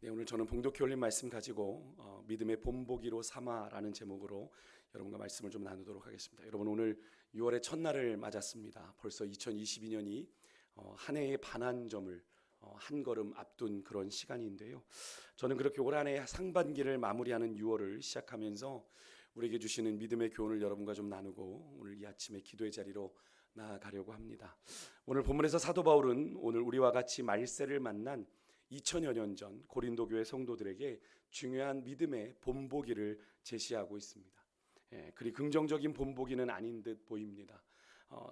네, 오늘 저는 봉독회 올린 말씀 가지고 믿음의 본보기로 삼아라는 제목으로 여러분과 말씀을 좀 나누도록 하겠습니다. 여러분, 오늘 6월의 첫날을 맞았습니다. 벌써 2022년이 한 해의 반환점을 한 걸음 앞둔 그런 시간인데요. 저는 그렇게 올 한 해 상반기를 마무리하는 6월을 시작하면서 우리에게 주시는 믿음의 교훈을 여러분과 좀 나누고 오늘 이 아침에 기도의 자리로 나아가려고 합니다. 오늘 본문에서 사도 바울은 오늘 우리와 같이 말세를 만난 2000여 년 전 고린도 교회 성도들에게 중요한 믿음의 본보기를 제시하고 있습니다. 그리 긍정적인 본보기는 아닌 듯 보입니다.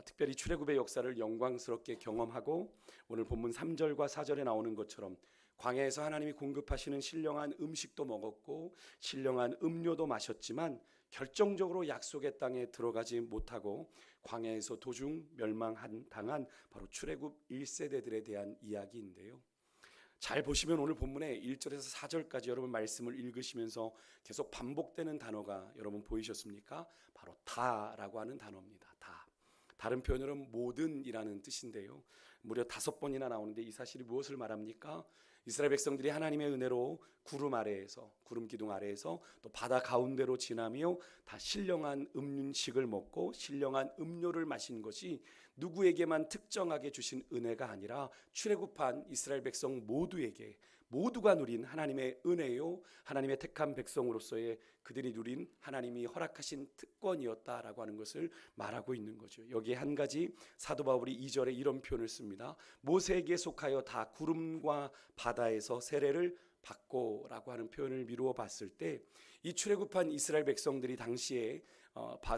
특별히 출애굽의 역사를 영광스럽게 경험하고 오늘 본문 3절과 4절에 나오는 것처럼 광야에서 하나님이 공급하시는 신령한 음식도 먹었고 신령한 음료도 마셨지만 결정적으로 약속의 땅에 들어가지 못하고 광야에서 도중 멸망당한 바로 출애굽 1세대들에 대한 이야기인데요. 잘 보시면 오늘 본문에 1절에서 4절까지 여러분 말씀을 읽으시면서 계속 반복되는 단어가 여러분 보이셨습니까? 바로 다라고 하는 단어입니다. 다. 다른 표현으로는 모든이라는 뜻인데요. 무려 5번이나 나오는데 이 사실이 무엇을 말합니까? 이스라엘 백성들이 하나님의 은혜로 구름 아래에서, 구름 기둥 아래에서 또 바다 가운데로 지나며 다 신령한 음식을 먹고 신령한 음료를 마신 것이 누구에게만 특정하게 주신 은혜가 아니라 출애굽한 이스라엘 백성 모두에게, 모두가 누린 하나님의 은혜요, 하나님의 택한 백성으로서의 그들이 누린 하나님이 허락하신 특권이었다라고 하는 것을 말하고 있는 거죠. 여기에 한 가지 사도 바울이 2절에 이런 표현을 씁니다. 모세에게 속하여 다 구름과 바다에서 세례를 받고라고 하는 표현을 미루어 봤을 때 이 출애굽한 이스라엘 백성들이 당시에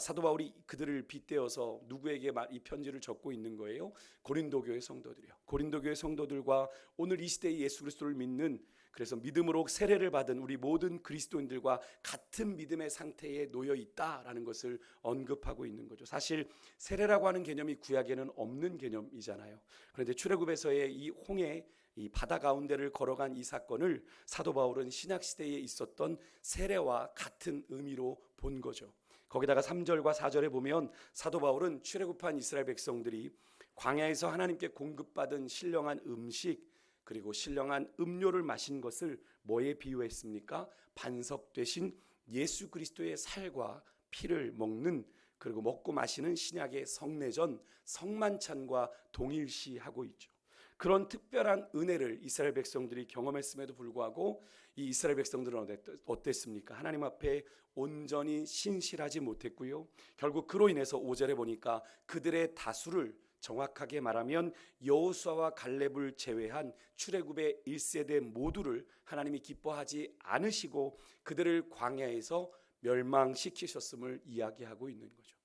사도 바울이 그들을 빗대어서 누구에게 이 편지를 적고 있는 거예요? 고린도 교회 성도들이요. 고린도 교회 성도들과 오늘 이 시대의 예수 그리스도를 믿는, 그래서 믿음으로 세례를 받은 우리 모든 그리스도인들과 같은 믿음의 상태에 놓여 있다라는 것을 언급하고 있는 거죠. 사실 세례라고 하는 개념이 구약에는 없는 개념이잖아요. 그런데 출애굽에서의 이 홍해, 이 바다 가운데를 걸어간 이 사건을 사도 바울은 신약 시대에 있었던 세례와 같은 의미로 본 거죠. 거기다가 3절과 4절에 보면 사도 바울은 출애굽한 이스라엘 백성들이 광야에서 하나님께 공급받은 신령한 음식 그리고 신령한 음료를 마신 것을 뭐에 비유했습니까? 반석 되신 예수 그리스도의 살과 피를 먹는, 그리고 먹고 마시는 신약의 성례전 성만찬과 동일시하고 있죠. 그런 특별한 은혜를 이스라엘 백성들이 경험했음에도 불구하고 이 이스라엘 백성들은 어땠습니까? 하나님 앞에 온전히 신실하지 못했고요. 결국 그로 인해서 5절에 보니까 그들의 다수를, 정확하게 말하면 여호수아와 갈렙을 제외한 출애굽의 1세대 모두를 하나님이 기뻐하지 않으시고 그들을 광야에서 멸망시키셨음을 이야기하고 있는 거죠.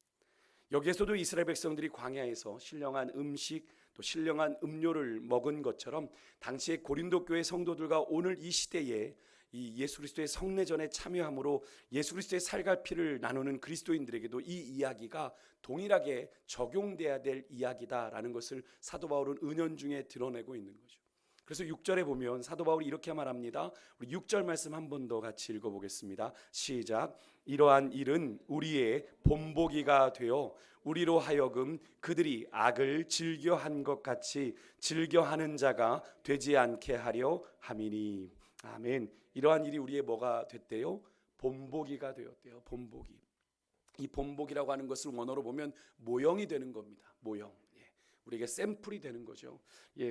여기에서도 이스라엘 백성들이 광야에서 신령한 음식 또 신령한 음료를 먹은 것처럼 당시에 고린도 교회 성도들과 오늘 이 시대에 이 예수 그리스도의 성례전에 참여함으로 예수 그리스도의 살과 피를 나누는 그리스도인들에게도 이 이야기가 동일하게 적용돼야 될 이야기다라는 것을 사도 바울은 은연중에 드러내고 있는 거죠. 그래서 6절에 보면 사도 바울이 이렇게 말합니다. 우리 6절 말씀 한 번 더 같이 읽어보겠습니다. 시작. 이러한 일은 우리의 본보기가 되어 우리로 하여금 그들이 악을 즐겨한 것 같이 즐겨하는 자가 되지 않게 하려 함이니. 아멘. 이러한 일이 우리의 뭐가 됐대요? 본보기가 되었대요. 본보기. 이 본보기라고 하는 것을 원어로 보면 모형이 되는 겁니다. 모형. 우리에게 샘플이 되는 거죠.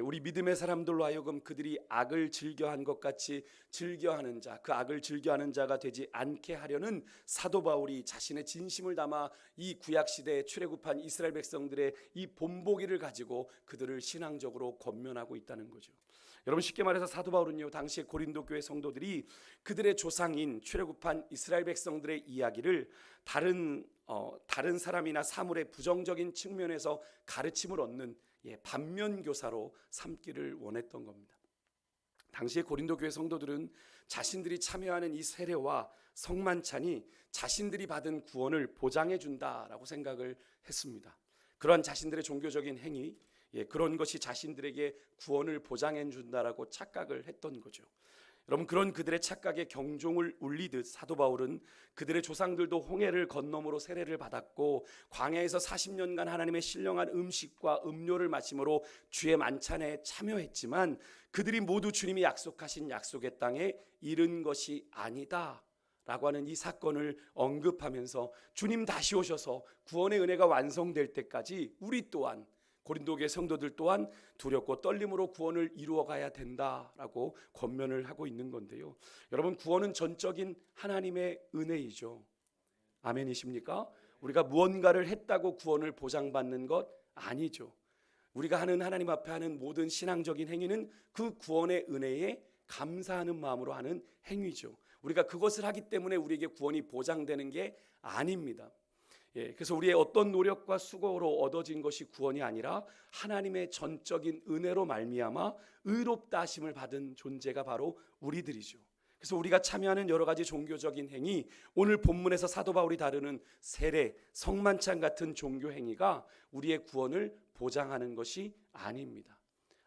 우리 믿음의 사람들로 하여금 그들이 악을 즐겨한 것 같이 즐겨하는 자, 그 악을 즐겨하는 자가 되지 않게 하려는 사도 바울이 자신의 진심을 담아 이 구약시대에 출애굽한 이스라엘 백성들의 이 본보기를 가지고 그들을 신앙적으로 권면하고 있다는 거죠. 여러분, 쉽게 말해서 사도 바울은요, 당시에 고린도 교회 성도들이 그들의 조상인 출애굽한 이스라엘 백성들의 이야기를 다른 사람이나 사물의 부정적인 측면에서 가르침을 얻는 반면교사로 삼기를 원했던 겁니다. 당시에 고린도 교회 성도들은 자신들이 참여하는 이 세례와 성만찬이 자신들이 받은 구원을 보장해 준다라고 생각을 했습니다. 그러한 자신들의 종교적인 행위, 그런 것이 자신들에게 구원을 보장해 준다라고 착각을 했던 거죠. 여러분, 그런 그들의 착각에 경종을 울리듯 사도 바울은 그들의 조상들도 홍해를 건너므로 세례를 받았고 광야에서 40년간 하나님의 신령한 음식과 음료를 마심으로 주의 만찬에 참여했지만 그들이 모두 주님이 약속하신 약속의 땅에 이른 것이 아니다 라고 하는 이 사건을 언급하면서 주님 다시 오셔서 구원의 은혜가 완성될 때까지 우리 또한, 고린도교회 성도들 또한 두렵고 떨림으로 구원을 이루어가야 된다라고 권면을 하고 있는 건데요. 여러분, 구원은 전적인 하나님의 은혜이죠. 아멘이십니까? 우리가 무언가를 했다고 구원을 보장받는 것 아니죠. 우리가 하는, 하나님 앞에 하는 모든 신앙적인 행위는 그 구원의 은혜에 감사하는 마음으로 하는 행위죠. 우리가 그것을 하기 때문에 우리에게 구원이 보장되는 게 아닙니다. 그래서 우리의 어떤 노력과 수고로 얻어진 것이 구원이 아니라 하나님의 전적인 은혜로 말미암아 의롭다 하심을 받은 존재가 바로 우리들이죠. 그래서 우리가 참여하는 여러 가지 종교적인 행위, 오늘 본문에서 사도 바울이 다루는 세례, 성만찬 같은 종교 행위가 우리의 구원을 보장하는 것이 아닙니다.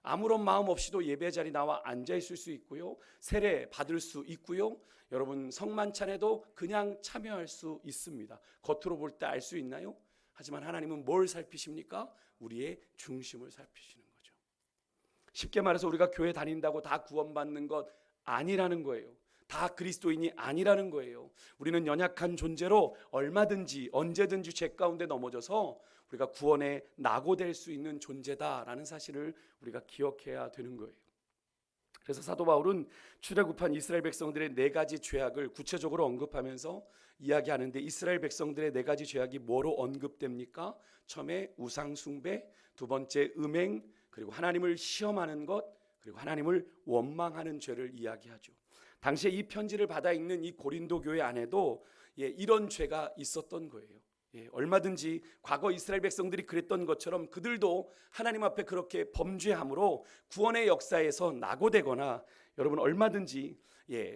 아무런 마음 없이도 예배 자리 나와 앉아 있을 수 있고요, 세례 받을 수 있고요, 여러분 성만찬에도 그냥 참여할 수 있습니다. 겉으로 볼 때 알 수 있나요? 하지만 하나님은 뭘 살피십니까? 우리의 중심을 살피시는 거죠. 쉽게 말해서 우리가 교회 다닌다고 다 구원받는 것 아니라는 거예요. 다 그리스도인이 아니라는 거예요. 우리는 연약한 존재로 얼마든지 언제든지 죄 가운데 넘어져서 우리가 구원에 낙오될 수 있는 존재다라는 사실을 우리가 기억해야 되는 거예요. 그래서 사도 바울은 출애굽한 이스라엘 백성들의 네 가지 죄악을 구체적으로 언급하면서 이야기하는데, 이스라엘 백성들의 네 가지 죄악이 뭐로 언급됩니까? 처음에 우상 숭배, 두 번째 음행, 그리고 하나님을 시험하는 것, 그리고 하나님을 원망하는 죄를 이야기하죠. 당시에 이 편지를 받아 읽는 이 고린도 교회 안에도 이런 죄가 있었던 거예요. 얼마든지 과거 이스라엘 백성들이 그랬던 것처럼 그들도 하나님 앞에 그렇게 범죄함으로 구원의 역사에서 낙오되거나 여러분 얼마든지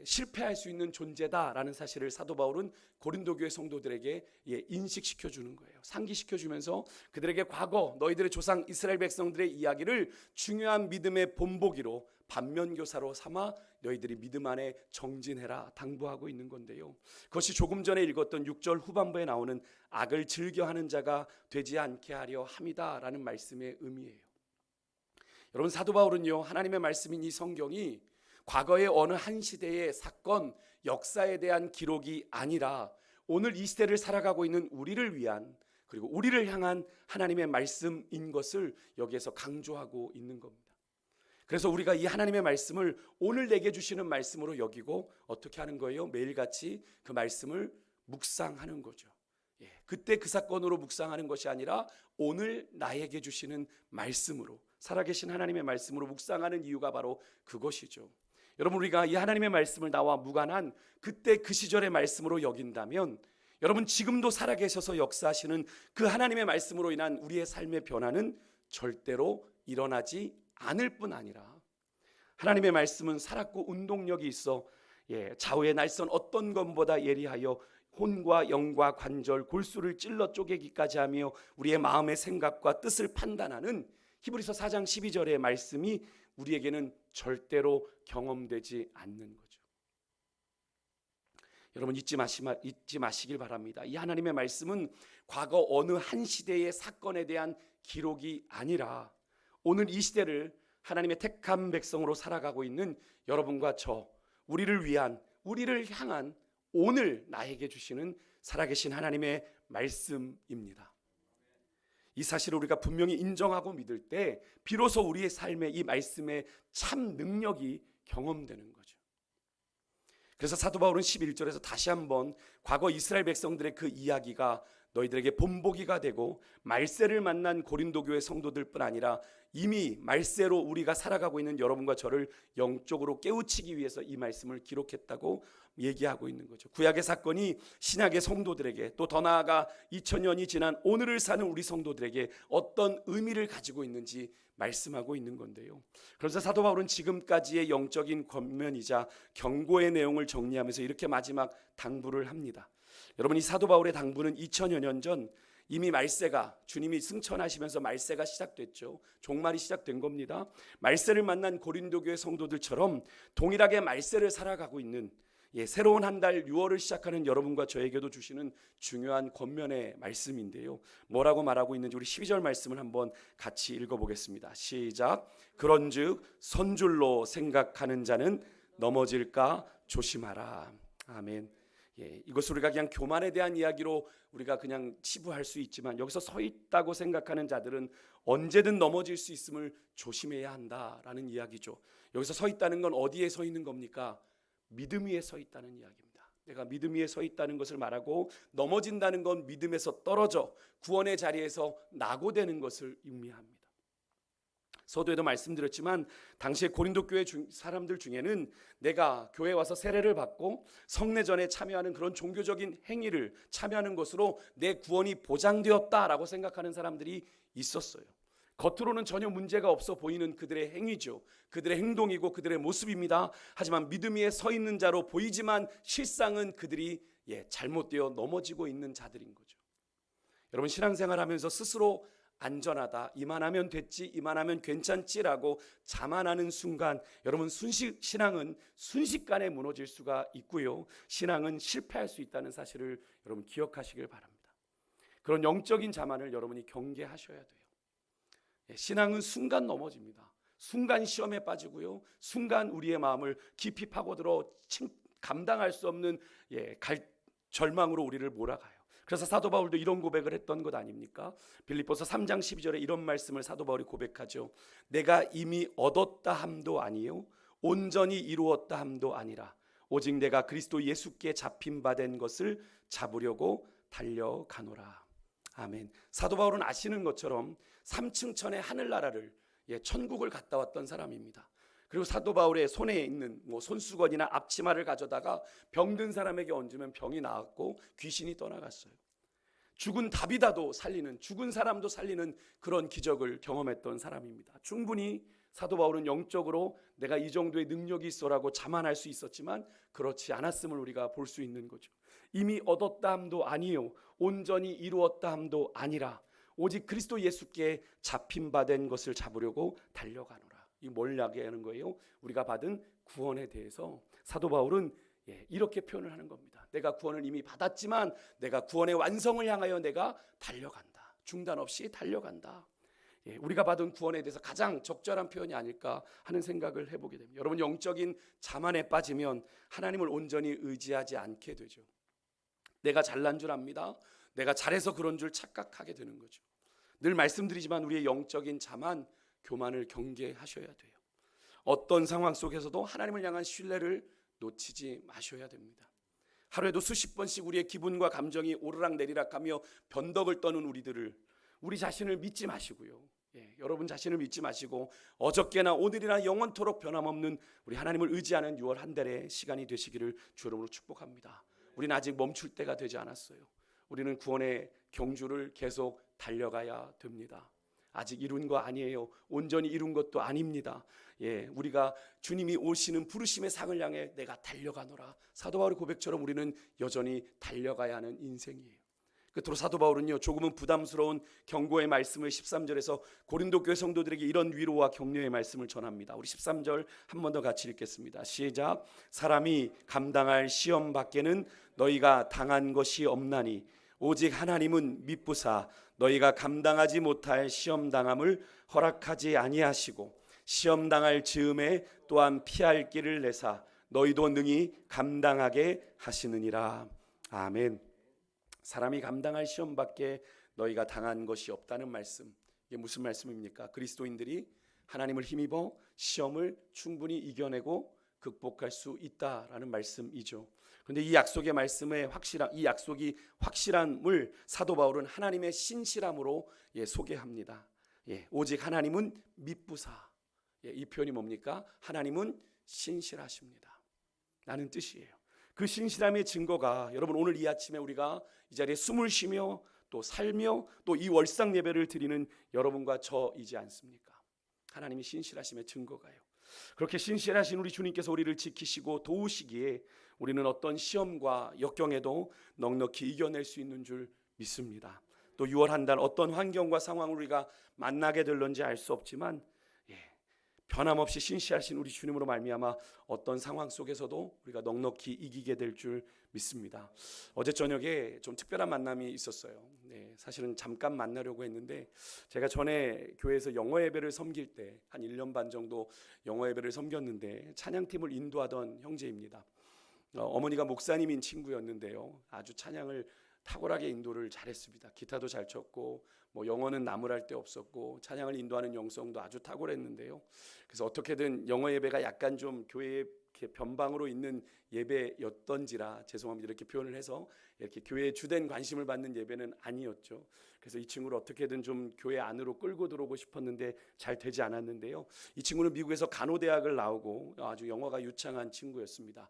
실패할 수 있는 존재다라는 사실을 사도 바울은 고린도 교회 성도들에게 인식시켜 주는 거예요. 상기시켜 주면서 그들에게 과거 너희들의 조상 이스라엘 백성들의 이야기를 중요한 믿음의 본보기로 반면교사로 삼아 너희들이 믿음 안에 정진해라 당부하고 있는 건데요. 그것이 조금 전에 읽었던 6절 후반부에 나오는 악을 즐겨하는 자가 되지 않게 하려 함이다라는 말씀의 의미예요. 여러분, 사도 바울은요, 하나님의 말씀인 이 성경이 과거의 어느 한 시대의 사건, 역사에 대한 기록이 아니라 오늘 이 시대를 살아가고 있는 우리를 위한, 그리고 우리를 향한 하나님의 말씀인 것을 여기에서 강조하고 있는 겁니다. 그래서 우리가 이 하나님의 말씀을 오늘 내게 주시는 말씀으로 여기고 어떻게 하는 거예요? 매일같이 그 말씀을 묵상하는 거죠. 그때 그 사건으로 묵상하는 것이 아니라 오늘 나에게 주시는 말씀으로, 살아계신 하나님의 말씀으로 묵상하는 이유가 바로 그것이죠. 여러분, 우리가 이 하나님의 말씀을 나와 무관한 그때 그 시절의 말씀으로 여긴다면, 여러분 지금도 살아계셔서 역사하시는 그 하나님의 말씀으로 인한 우리의 삶의 변화는 절대로 일어나지 않을 뿐 아니라, 하나님의 말씀은 살았고 운동력이 있어 좌우의 날선 어떤 것보다 예리하여 혼과 영과 관절 골수를 찔러 쪼개기까지 하며 우리의 마음의 생각과 뜻을 판단하는 히브리서 4장 12절의 말씀이 우리에게는 절대로 경험되지 않는 거죠. 여러분 잊지 마시길 바랍니다. 이 하나님의 말씀은 과거 어느 한 시대의 사건에 대한 기록이 아니라 오늘 이 시대를 하나님의 택한 백성으로 살아가고 있는 여러분과 저, 우리를 위한, 우리를 향한 오늘 나에게 주시는 살아계신 하나님의 말씀입니다. 이 사실을 우리가 분명히 인정하고 믿을 때 비로소 우리의 삶에 이 말씀의 참 능력이 경험되는 거죠. 그래서 사도 바울은 11절에서 다시 한번 과거 이스라엘 백성들의 그 이야기가 너희들에게 본보기가 되고 말세를 만난 고린도 교회 성도들뿐 아니라 이미 말세로 우리가 살아가고 있는 여러분과 저를 영적으로 깨우치기 위해서 이 말씀을 기록했다고 얘기하고 있는 거죠. 구약의 사건이 신약의 성도들에게, 또 더 나아가 2000년이 지난 오늘을 사는 우리 성도들에게 어떤 의미를 가지고 있는지 말씀하고 있는 건데요. 그래서 사도 바울은 지금까지의 영적인 권면이자 경고의 내용을 정리하면서 이렇게 마지막 당부를 합니다. 여러분, 이 사도 바울의 당부는 2000여 년 전 이미 말세가, 주님이 승천하시면서 말세가 시작됐죠. 종말이 시작된 겁니다. 말세를 만난 고린도 교회 성도들처럼 동일하게 말세를 살아가고 있는, 새로운 한 달 6월을 시작하는 여러분과 저에게도 주시는 중요한 권면의 말씀인데요. 뭐라고 말하고 있는지 우리 12절 말씀을 한번 같이 읽어보겠습니다. 시작. 그런즉 선줄로 생각하는 자는 넘어질까 조심하라. 아멘. 이것을 우리가 그냥 교만에 대한 이야기로 우리가 그냥 치부할 수 있지만, 여기서 서 있다고 생각하는 자들은 언제든 넘어질 수 있음을 조심해야 한다라는 이야기죠. 여기서 서 있다는 건 어디에 서 있는 겁니까? 믿음 위에 서 있다는 이야기입니다. 내가 믿음 위에 서 있다는 것을 말하고, 넘어진다는 건 믿음에서 떨어져 구원의 자리에서 낙오되는 것을 의미합니다. 서두에도 말씀드렸지만 당시에 고린도 교회 사람들 중에는 내가 교회에 와서 세례를 받고 성례전에 참여하는 그런 종교적인 행위를 참여하는 것으로 내 구원이 보장되었다라고 생각하는 사람들이 있었어요. 겉으로는 전혀 문제가 없어 보이는 그들의 행위죠. 그들의 행동이고 그들의 모습입니다. 하지만 믿음 위에 서 있는 자로 보이지만 실상은 그들이 잘못되어 넘어지고 있는 자들인 거죠. 여러분, 신앙생활하면서 스스로 안전하다, 이만하면 됐지, 이만하면 괜찮지라고 자만하는 순간, 여러분, 신앙은 순식간에 무너질 수가 있고요, 신앙은 실패할 수 있다는 사실을 여러분 기억하시길 바랍니다. 그런 영적인 자만을 여러분이 경계하셔야 돼요. 신앙은 순간 넘어집니다. 순간 시험에 빠지고요, 순간 우리의 마음을 깊이 파고들어 감당할 수 없는 절망으로 우리를 몰아가요. 그래서 사도 바울도 이런 고백을 했던 것 아닙니까? 빌립보서 3장 12절에 이런 말씀을 사도 바울이 고백하죠. 내가 이미 얻었다 함도 아니요 온전히 이루었다 함도 아니라 오직 내가 그리스도 예수께 잡힌 바 된 것을 잡으려고 달려가노라. 아멘. 사도 바울은 아시는 것처럼 3층 천의 하늘나라를, 천국을 갔다 왔던 사람입니다. 그리고 사도 바울의 손에 있는 손수건이나 앞치마를 가져다가 병든 사람에게 얹으면 병이 나았고 귀신이 떠나갔어요. 죽은 다비다도 살리는, 죽은 사람도 살리는 그런 기적을 경험했던 사람입니다. 충분히 사도 바울은 영적으로 내가 이 정도의 능력이 있어라고 자만할 수 있었지만 그렇지 않았음을 우리가 볼 수 있는 거죠. 이미 얻었다 함도 아니요 온전히 이루었다 함도 아니라 오직 그리스도 예수께 잡힌 바 된 것을 잡으려고 달려가노라. 이 뭘 이야기하는 거예요? 우리가 받은 구원에 대해서 사도 바울은 이렇게 표현을 하는 겁니다. 내가 구원을 이미 받았지만 내가 구원의 완성을 향하여 내가 달려간다. 중단 없이 달려간다. 우리가 받은 구원에 대해서 가장 적절한 표현이 아닐까 하는 생각을 해보게 됩니다. 여러분, 영적인 자만에 빠지면 하나님을 온전히 의지하지 않게 되죠. 내가 잘난 줄 압니다. 내가 잘해서 그런 줄 착각하게 되는 거죠. 늘 말씀드리지만 우리의 영적인 자만, 교만을 경계하셔야 돼요. 어떤 상황 속에서도 하나님을 향한 신뢰를 놓치지 마셔야 됩니다. 하루에도 수십 번씩 우리의 기분과 감정이 오르락 내리락하며 변덕을 떠는 우리 자신을 믿지 마시고요. 여러분 자신을 믿지 마시고 어저께나 오늘이나 영원토록 변함없는 우리 하나님을 의지하는 6월 한 달의 시간이 되시기를 주 이름으로 축복합니다. 우리는 아직 멈출 때가 되지 않았어요. 우리는 구원의 경주를 계속 달려가야 됩니다. 아직 이룬 거 아니에요. 온전히 이룬 것도 아닙니다. 우리가 주님이 오시는 부르심의 상을 향해 내가 달려가노라. 사도 바울의 고백처럼 우리는 여전히 달려가야 하는 인생이에요. 끝으로 사도 바울은요, 조금은 부담스러운 경고의 말씀을 13절에서 고린도 교회 성도들에게 이런 위로와 격려의 말씀을 전합니다. 우리 13절 한 번 더 같이 읽겠습니다. 시작. 사람이 감당할 시험 밖에는 너희가 당한 것이 없나니 오직 하나님은 미쁘사 너희가 감당하지 못할 시험 당함을 허락하지 아니하시고 시험 당할 즈음에 또한 피할 길을 내사 너희도 능히 감당하게 하시느니라. 아멘. 사람이 감당할 시험밖에 너희가 당한 것이 없다는 말씀, 이게 무슨 말씀입니까? 그리스도인들이 하나님을 힘입어 시험을 충분히 이겨내고 극복할 수 있다라는 말씀이죠. 그런데 이 약속의 말씀의 이 약속이 확실함을 사도 바울은 하나님의 신실함으로 소개합니다. 오직 하나님은 미쁘사. 이 표현이 뭡니까? 하나님은 신실하십니다. 라는 뜻이에요. 그 신실함의 증거가 여러분 오늘 이 아침에 우리가 이 자리에 숨을 쉬며 또 살며 또 이 월상 예배를 드리는 여러분과 저이지 않습니까? 하나님이 신실하심의 증거가요. 그렇게 신실하신 우리 주님께서 우리를 지키시고 도우시기에 우리는 어떤 시험과 역경에도 넉넉히 이겨낼 수 있는 줄 믿습니다. 또 6월 한 달 어떤 환경과 상황을 우리가 만나게 될런지 알 수 없지만 변함없이 신실하신 우리 주님으로 말미암아 어떤 상황 속에서도 우리가 넉넉히 이기게 될 줄 믿습니다. 어제 저녁에 좀 특별한 만남이 있었어요. 사실은 잠깐 만나려고 했는데 제가 전에 교회에서 영어 예배를 섬길 때 한 1년 반 정도 영어 예배를 섬겼는데 찬양팀을 인도하던 형제입니다. 어머니가 목사님인 친구였는데요. 아주 찬양을 탁월하게 인도를 잘했습니다. 기타도 잘 쳤고 뭐 영어는 나무랄 데 없었고 찬양을 인도하는 영성도 아주 탁월했는데요. 그래서 어떻게든 영어 예배가 약간 좀 교회의 변방으로 있는 예배였던지라 죄송합니다. 이렇게 표현을 해서 이렇게 교회의 주된 관심을 받는 예배는 아니었죠. 그래서 이 친구를 어떻게든 좀 교회 안으로 끌고 들어오고 싶었는데 잘 되지 않았는데요. 이 친구는 미국에서 간호대학을 나오고 아주 영어가 유창한 친구였습니다.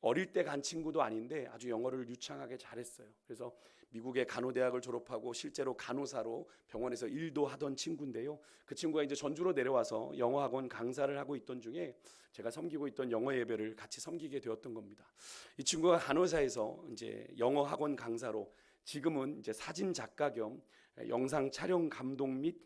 어릴 때 간 친구도 아닌데 아주 영어를 유창하게 잘했어요. 그래서 미국의 간호대학을 졸업하고 실제로 간호사로 병원에서 일도 하던 친구인데요. 그 친구가 이제 전주로 내려와서 영어학원 강사를 하고 있던 중에 제가 섬기고 있던 영어 예배를 같이 섬기게 되었던 겁니다. 이 친구가 간호사에서 이제 영어학원 강사로 지금은 이제 사진 작가 겸 영상 촬영 감독 및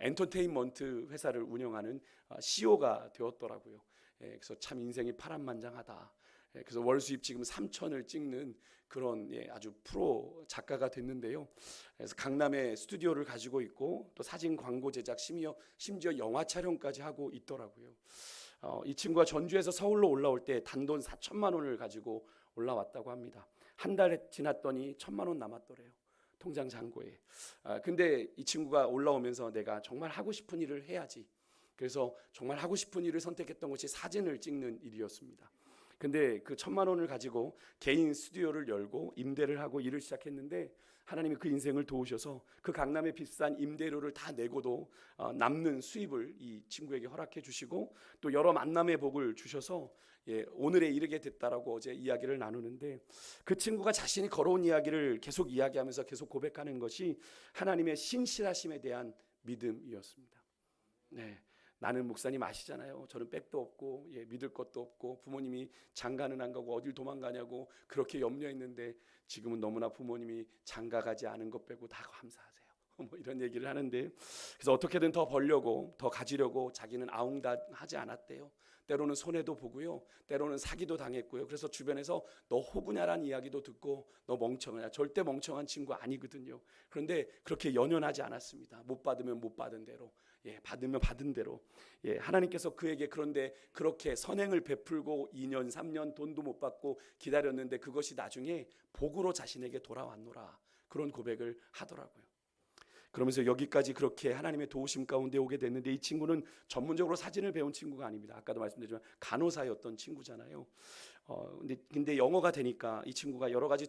엔터테인먼트 회사를 운영하는 CEO가 되었더라고요. 그래서 참 인생이 파란만장하다. 그래서 월 수입 지금 3천을 찍는 그런 아주 프로 작가가 됐는데요. 그래서 강남에 스튜디오를 가지고 있고 또 사진 광고 제작 심지어 영화 촬영까지 하고 있더라고요. 이 친구가 전주에서 서울로 올라올 때 단돈 4천만 원을 가지고 올라왔다고 합니다. 한 달 지났더니 1,000만 원 남았더래요. 통장 잔고에. 근데 이 친구가 올라오면서 내가 정말 하고 싶은 일을 해야지. 그래서 정말 하고 싶은 일을 선택했던 것이 사진을 찍는 일이었습니다. 근데 그 1,000만 원을 가지고 개인 스튜디오를 열고 임대를 하고 일을 시작했는데 하나님이 그 인생을 도우셔서 그 강남의 비싼 임대료를 다 내고도 남는 수입을 이 친구에게 허락해 주시고 또 여러 만남의 복을 주셔서 오늘에 이르게 됐다라고 어제 이야기를 나누는데 그 친구가 자신이 걸어온 이야기를 계속 이야기하면서 계속 고백하는 것이 하나님의 신실하심에 대한 믿음이었습니다. 나는 목사님 아시잖아요. 저는 백도 없고 믿을 것도 없고 부모님이 장가는 안 가고 어딜 도망가냐고 그렇게 염려했는데 지금은 너무나 부모님이 장가 가지 않은 것 빼고 다 감사하세요. 뭐 이런 얘기를 하는데 그래서 어떻게든 더 벌려고 더 가지려고 자기는 아웅다하지 않았대요. 때로는 손해도 보고요. 때로는 사기도 당했고요. 그래서 주변에서 너 호구냐라는 이야기도 듣고 너 멍청하냐. 절대 멍청한 친구 아니거든요. 그런데 그렇게 연연하지 않았습니다. 못 받으면 못 받은 대로 받으면 받은 대로 하나님께서 그에게 그런데 그렇게 선행을 베풀고 2년 3년 돈도 못 받고 기다렸는데 그것이 나중에 복으로 자신에게 돌아왔노라 그런 고백을 하더라고요. 그러면서 여기까지 그렇게 하나님의 도우심 가운데 오게 됐는데 이 친구는 전문적으로 사진을 배운 친구가 아닙니다. 아까도 말씀드렸지만 간호사였던 친구잖아요. 근데 영어가 되니까 이 친구가 여러 가지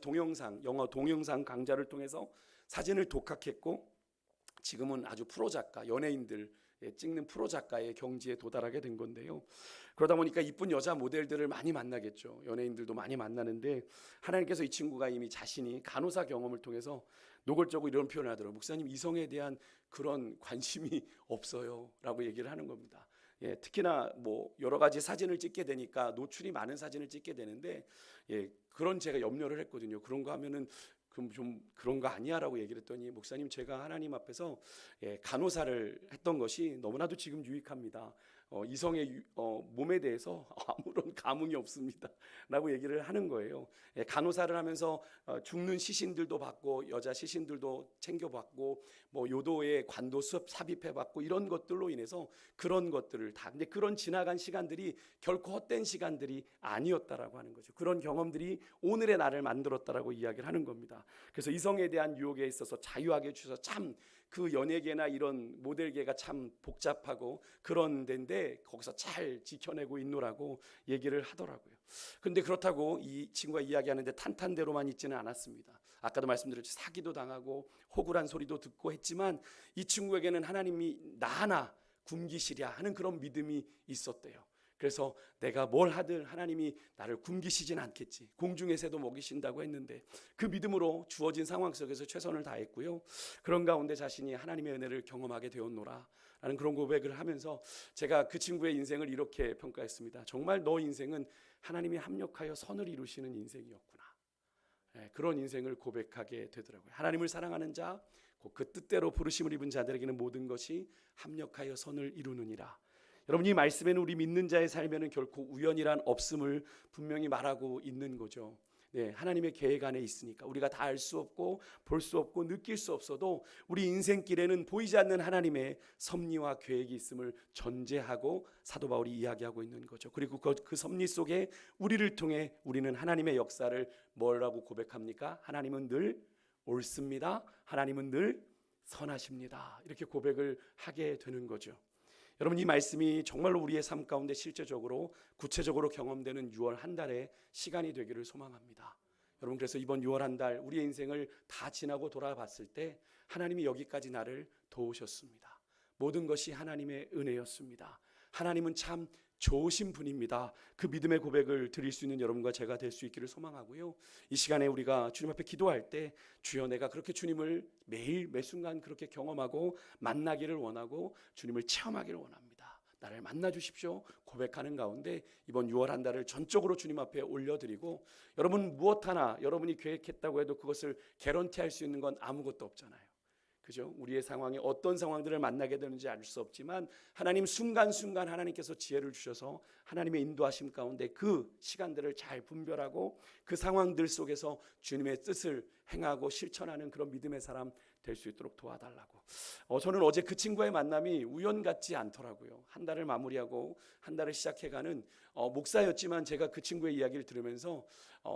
영어 동영상 강좌를 통해서 사진을 독학했고 지금은 아주 프로 작가, 연예인들 찍는 프로 작가의 경지에 도달하게 된 건데요. 그러다 보니까 이쁜 여자 모델들을 많이 만나겠죠. 연예인들도 많이 만나는데 하나님께서 이 친구가 이미 자신이 간호사 경험을 통해서 노골적으로 이런 표현을 하더라고요. 목사님 이성에 대한 그런 관심이 없어요 라고 얘기를 하는 겁니다. 특히나 뭐 여러 가지 사진을 찍게 되니까 노출이 많은 사진을 찍게 되는데 그런 제가 염려를 했거든요. 그런 거 하면은 그럼 좀 그런 거 아니야 라고 얘기를 했더니 목사님 제가 하나님 앞에서 간호사를 했던 것이 너무나도 지금 유익합니다. 이성의 몸에 대해서 아무런 감흥이 없습니다 라고 얘기를 하는 거예요. 간호사를 하면서 죽는 시신들도 받고 여자 시신들도 챙겨받고 뭐 요도의 관도 삽입해 받고 이런 것들로 인해서 그런 것들을 다 근데 그런 지나간 시간들이 결코 헛된 시간들이 아니었다라고 하는 거죠. 그런 경험들이 오늘의 나를 만들었다라고 이야기를 하는 겁니다. 그래서 이성에 대한 유혹에 있어서 자유하게 주셔서 참 그 연예계나 이런 모델계가 참 복잡하고 그런 데인데 거기서 잘 지켜내고 있노라고 얘기를 하더라고요. 근데 그렇다고 이 친구가 이야기하는데 탄탄대로만 있지는 않았습니다. 아까도 말씀드렸죠. 사기도 당하고 호구란 소리도 듣고 했지만 이 친구에게는 하나님이 나 하나 굶기시랴 하는 그런 믿음이 있었대요. 그래서 내가 뭘 하든 하나님이 나를 굶기시진 않겠지. 공중의 새도 먹이신다고 했는데 그 믿음으로 주어진 상황 속에서 최선을 다했고요. 그런 가운데 자신이 하나님의 은혜를 경험하게 되었노라 라는 그런 고백을 하면서 제가 그 친구의 인생을 이렇게 평가했습니다. 정말 너 인생은 하나님이 합력하여 선을 이루시는 인생이었구나. 그런 인생을 고백하게 되더라고요. 하나님을 사랑하는 자, 곧 그 뜻대로 부르심을 입은 자들에게는 모든 것이 합력하여 선을 이루느니라. 여러분, 이 말씀에는 우리 믿는 자의 삶에는 결코 우연이란 없음을 분명히 말하고 있는 거죠. 하나님의 계획 안에 있으니까 우리가 다 알 수 없고 볼 수 없고 느낄 수 없어도 우리 인생길에는 보이지 않는 하나님의 섭리와 계획이 있음을 전제하고 사도 바울이 이야기하고 있는 거죠. 그리고 그 섭리 속에 우리를 통해 우리는 하나님의 역사를 뭐라고 고백합니까? 하나님은 늘 옳습니다. 하나님은 늘 선하십니다. 이렇게 고백을 하게 되는 거죠. 여러분, 이 말씀이 정말로 우리의 삶 가운데 실제적으로 구체적으로 경험되는 6월 한 달의 시간이 되기를 소망합니다. 여러분, 그래서 이번 6월 한 달 우리의 인생을 다 지나고 돌아봤을 때 하나님이 여기까지 나를 도우셨습니다. 모든 것이 하나님의 은혜였습니다. 하나님은 참 좋으신 분입니다. 그 믿음의 고백을 드릴 수 있는 여러분과 제가 될 수 있기를 소망하고요. 이 시간에 우리가 주님 앞에 기도할 때 주여, 내가 그렇게 주님을 매일 매순간 그렇게 경험하고 만나기를 원하고 주님을 체험하기를 원합니다. 나를 만나 주십시오. 고백하는 가운데 이번 6월 한 달을 전적으로 주님 앞에 올려드리고, 여러분 무엇 하나 여러분이 계획했다고 해도 그것을 개런티할 수 있는 건 아무것도 없잖아요. 그죠? 우리의 상황이 어떤 상황들을 만나게 되는지 알 수 없지만 하나님 순간순간 하나님께서 지혜를 주셔서 하나님의 인도하심 가운데 그 시간들을 잘 분별하고 그 상황들 속에서 주님의 뜻을 행하고 실천하는 그런 믿음의 사람 될 수 있도록 도와달라고. 저는 어제 그 친구의 만남이 우연 같지 않더라고요. 한 달을 마무리하고 한 달을 시작해가는 목사였지만 제가 그 친구의 이야기를 들으면서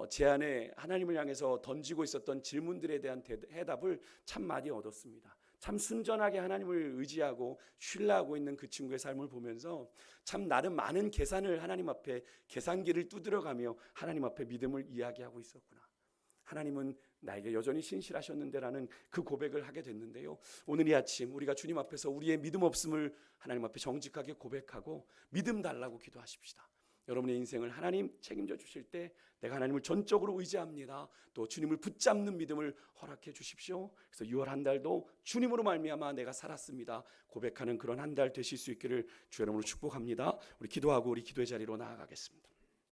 제 안에 하나님을 향해서 던지고 있었던 질문들에 대한 해답을 참 많이 얻었습니다. 참 순전하게 하나님을 의지하고 신뢰하고 있는 그 친구의 삶을 보면서 참 나름 많은 계산을 하나님 앞에 계산기를 두드려가며 하나님 앞에 믿음을 이야기하고 있었구나. 하나님은 나에게 여전히 신실하셨는데라는 그 고백을 하게 됐는데요. 오늘 이 아침 우리가 주님 앞에서 우리의 믿음 없음을 하나님 앞에 정직하게 고백하고 믿음 달라고 기도하십시다. 여러분의 인생을 하나님 책임져 주실 때 내가 하나님을 전적으로 의지합니다. 또 주님을 붙잡는 믿음을 허락해 주십시오. 그래서 6월 한 달도 주님으로 말미암아 내가 살았습니다. 고백하는 그런 한 달 되실 수 있기를 주 이름으로 축복합니다. 우리 기도하고 우리 기도의 자리로 나아가겠습니다.